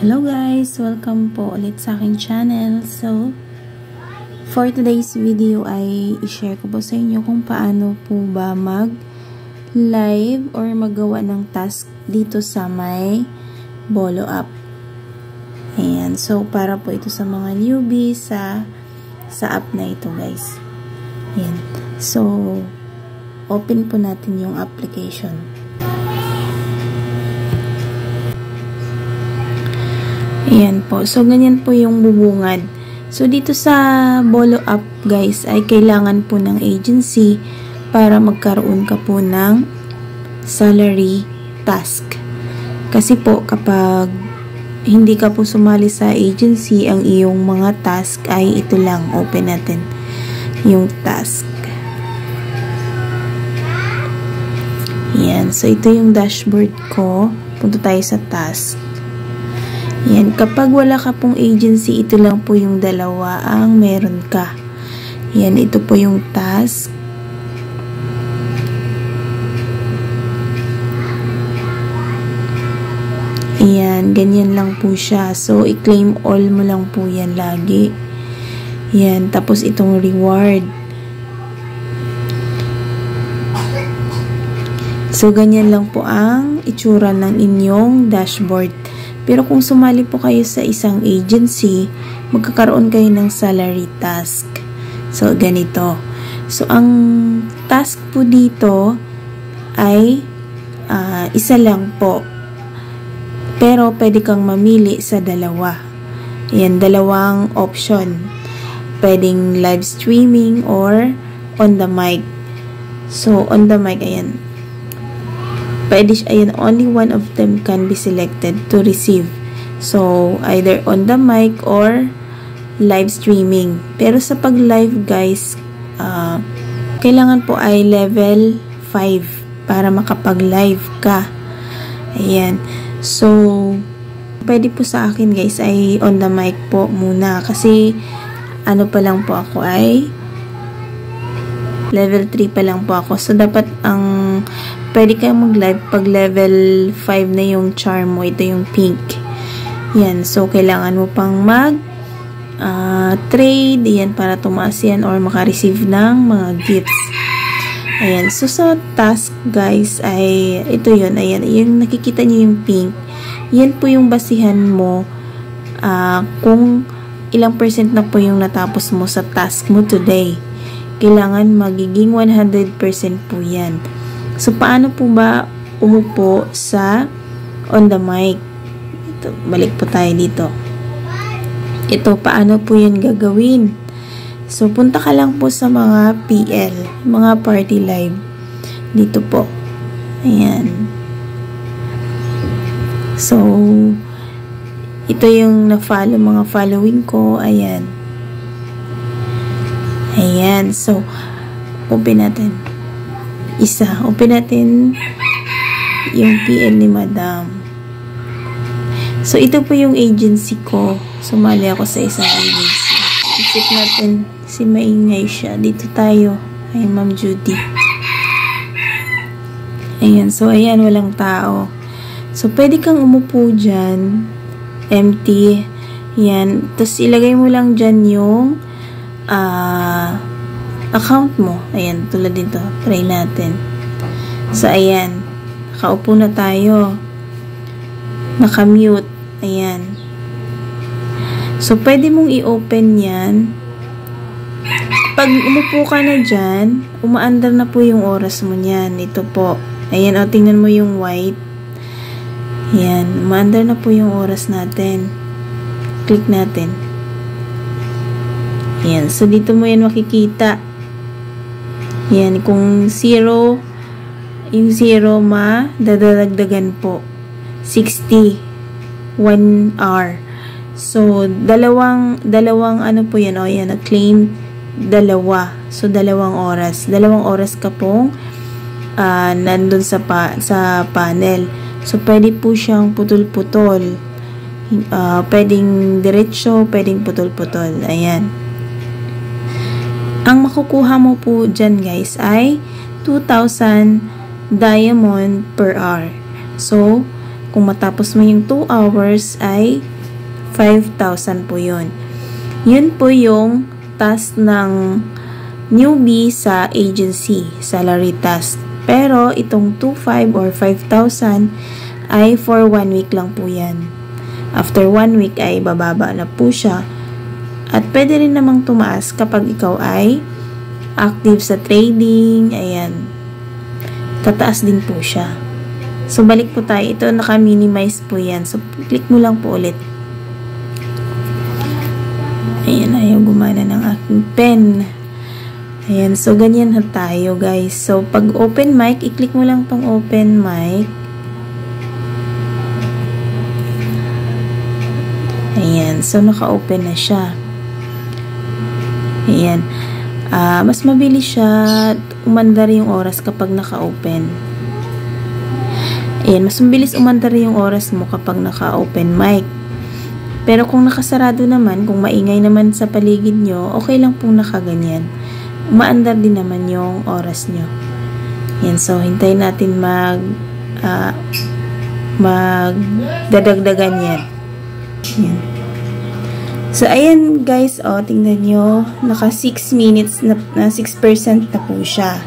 Hello guys! Welcome po ulit sa aking channel. So, for today's video ay i-share ko po sa inyo kung paano po ba mag-live or magawa ng task dito sa may Bolo app. Ayan. So, para po ito sa mga newbies sa app na ito guys. Ayan. So, open po natin yung application. Ayan po. So, ganyan po yung bubungad. So, dito sa Bolo app, guys, ay kailangan po ng agency para magkaroon ka po ng salary task. Kasi po, kapag hindi ka po sumali sa agency, ang iyong mga task ay ito lang. Open natin yung task. Ayan. So, ito yung dashboard ko. Punta tayo sa task. Yan, kapag wala ka pong agency, ito lang po yung dalawa ang meron ka. Yan, ito po yung task. Yan, ganyan lang po siya. So, i-claim all mo lang po yan lagi. Yan, tapos itong reward. So, ganyan lang po ang itsura ng inyong dashboard. Pero kung sumali po kayo sa isang agency, magkakaroon kayo ng salary task. So, ganito. So, ang task po dito ay isa lang po. Pero, pwede kang mamili sa dalawa. Ayan, dalawang option. Pwedeng live streaming or on the mic. So, on the mic, ayan. Ayan, only one of them can be selected to receive. So, either on the mic or live streaming. Pero sa pag-live, guys, kailangan po ay level 5 para makapag-live ka. Ayan. So, pwede po sa akin, guys, ay on the mic po muna. Kasi, ano pa lang po ako ay level 3 pa lang po ako. So, dapat pwede kayong mag-live pag level 5 na yung charm mo. Ito yung pink. Yan. So, kailangan mo pang trade. Yan, para tumaas yan or makareceive ng mga gifts. Ayan. So, sa task, guys, ay ito yun. Ayan. Yung nakikita nyo yung pink. Yan po yung basihan mo kung ilang percent na po yung natapos mo sa task mo today. Kailangan magiging 100% po yan. So, paano po ba umupo sa on the mic? Ito, balik po tayo dito. Ito, paano po yan gagawin? So, punta ka lang po sa mga PL, mga party live. Dito po. Ayan. So, ito yung na-follow, mga following ko. Ayan. Ayan. So, open natin. Open natin yung PL ni Madam. So, ito po yung agency ko. Sumali ako sa isang agency. I-check natin si maingay siya. Dito tayo. Ay, Ma'am Judy. Ayan. So, ayan. Walang tao. So, pwede kang umupo dyan. Empty. Ayan. Tapos, ilagay mo lang dyan yung account mo. Ayan, tulad dito. Try natin. So, ayan. Nakaupo na tayo. Nakamute. Ayan. So, pwede mong i-open yan. Pag umupo ka na dyan, umaandar na po yung oras mo niyan. Ito po. Ayan, o, tingnan mo yung white. Ayan, umaandar na po yung oras natin. Click natin. Ayan, so dito mo yan makikita. Yan, kung 0, yung 0 dadagdagan po. 60, 1 hour. So, dalawang ano po yan, o yan, na-claim, dalawa. So, 2 oras. 2 oras ka pong nandun sa panel. So, pwede po siyang putol-putol. Pwedeng diretso, pwedeng putol-putol. Ayan. Ang makukuha mo po dyan, guys, ay 2,000 diamond per hour. So, Kung matapos mo yung 2 hours ay 5,000 po yun. Yun po yung task ng newbie sa agency, salary task. Pero itong 2,500 or 5,000 ay for 1 week lang po yan. After 1 week ay bababa na po siya. At pwede rin namang tumaas kapag ikaw ay active sa trading. Ayan. Tataas din po siya. So, balik po tayo. Ito, naka-minimize po yan. So, click mo lang po ulit. Ayan, ayaw gumana ng aking pen. Ayan, so, ganyan na tayo, guys. So, pag open mic, i-click mo lang tong open mic. Ayan, so, naka-open na siya. Ayan. Mas mabilis siya umandar yung oras kapag naka-open. Ayan, mas mabilis umandar yung oras mo kapag naka-open mic. Pero kung nakasarado naman, kung maingay naman sa paligid nyo, okay lang pong nakaganyan. Umaandar din naman yung oras nyo. Ayan, so hintayin natin magdadagdagan yan. Ayan. So, ayan guys, tingnan nyo, naka 6 minutes na 6% na po siya.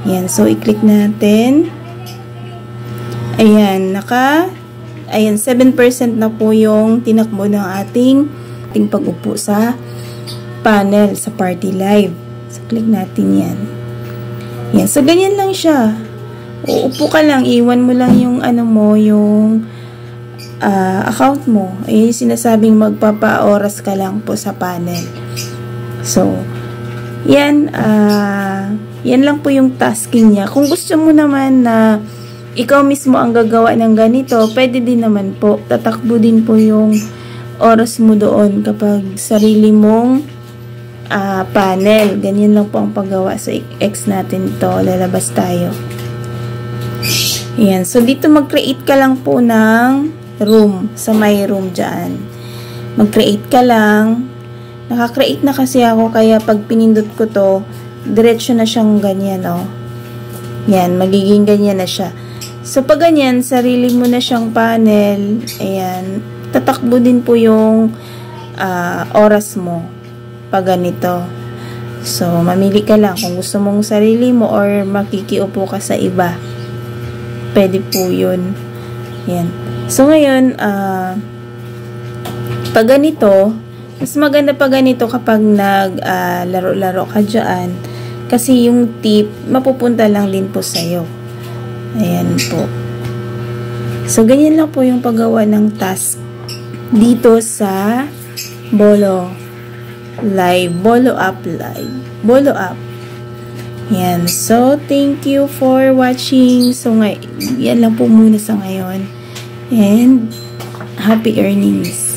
Ayan, so i-click natin. Ayan, 7% na po yung tinakbo ng ating pag-upo sa panel, sa party live. So, click natin yan. Ayan, so ganyan lang siya. Uupo ka lang, iwan mo lang yung yung account mo. Ay sinasabing magpapa-oras ka lang po sa panel. So, yan lang po yung tasking niya. Kung gusto mo naman na ikaw mismo ang gagawa ng ganito, pwede din naman po. Tatakbo din po yung oras mo doon kapag sarili mong panel. Ganyan lang po ang paggawa. So, X natin ito. Lalabas tayo. Ayan. So, dito mag-create ka lang po ng room, sa my room dyan. Mag-create ka lang. Naka-create na kasi ako, kaya pag pinindot ko to, diretso na siyang ganyan, Yan, magiging ganyan na siya. So, pag ganyan, sarili mo na siyang panel, ayan, tatakbo din po yung oras mo pag ganito. So, mamili ka lang kung gusto mong sarili mo or makikiupo ka sa iba. Pwede po yun. Yan. So, ngayon, pag ganito, mas maganda pag ganito kapag nag-laro-laro ka dyan. Kasi yung tip, mapupunta lang din po sa'yo. Ayan po. So, ganyan lang po yung paggawa ng task dito sa Bolo Live. Bolo Up Live. Bolo Up. Yan. So, thank you for watching. So, yan lang po muna sa ngayon. And happy earnings.